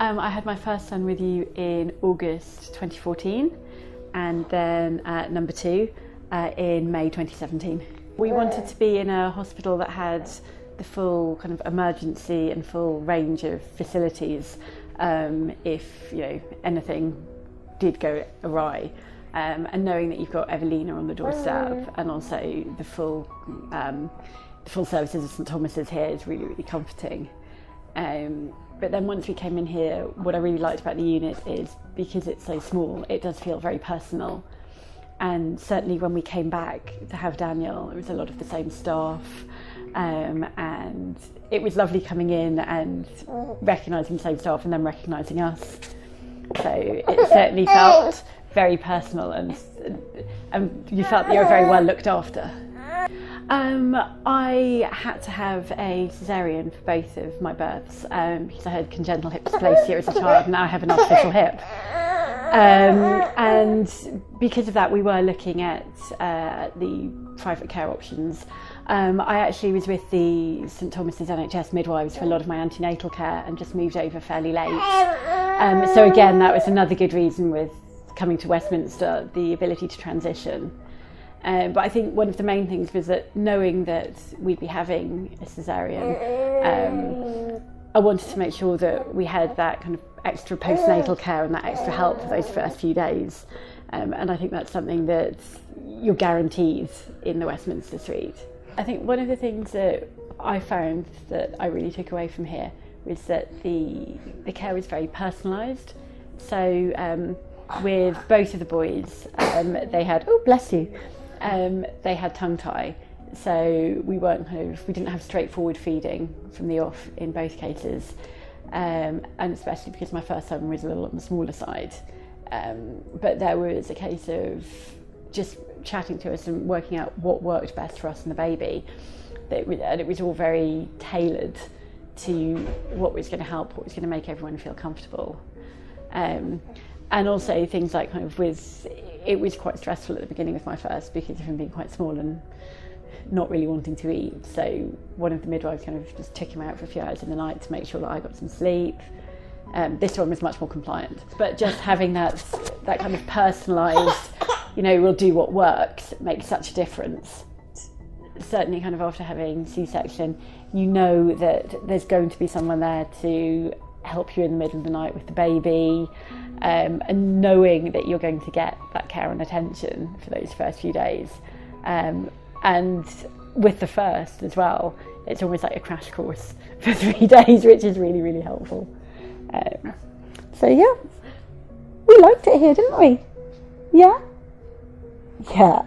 I had my first son with you in August 2014 and then number two in May 2017. We wanted to be in a hospital that had the full kind of emergency and full range of facilities if anything did go awry. And knowing that you've got Evelina on the doorstep and also the full services of St Thomas's here is really, really comforting. But then once we came in here, what I really liked about the unit is because it's so small, it does feel very personal. And certainly when we came back to have Daniel, it was a lot of the same staff. And it was lovely coming in and recognising the same staff and then recognising us. So it certainly felt very personal and you felt that you were very well looked after. I had to have a caesarean for both of my births because I had congenital hip dysplasia as a child and now I have an artificial hip. And because of that we were looking at the private care options. I actually was with the St Thomas's NHS midwives for a lot of my antenatal care and just moved over fairly late. So again, that was another good reason with coming to Westminster, the ability to transition. But I think one of the main things was that knowing that we'd be having a caesarean, I wanted to make sure that we had that kind of extra postnatal care and that extra help for those first few days. And I think that's something that you're guaranteed in the Westminster Suite. I think one of the things that I found that I really took away from here was that the care was very personalised. So with both of the boys, they had, oh bless you, they had tongue tie. So we didn't have straightforward feeding from the off in both cases. And especially because my first son was a little on the smaller side. But there was a case of just chatting to us and working out what worked best for us and the baby. And it was all very tailored to what was going to help, what was going to make everyone feel comfortable. And also things like it was quite stressful at the beginning of my first because of him being quite small and not really wanting to eat. So one of the midwives kind of just took him out for a few hours in the night to make sure that I got some sleep. This one was much more compliant, but just having that kind of personalised, we'll do what works, makes such a difference. Certainly kind of after having C-section, you know that there's going to be someone there to help you in the middle of the night with the baby, and knowing that you're going to get that care and attention for those first few days. And with the first as well, it's almost like a crash course for 3 days, which is really, really helpful. So yeah, we liked it here, didn't we? Yeah? Yeah.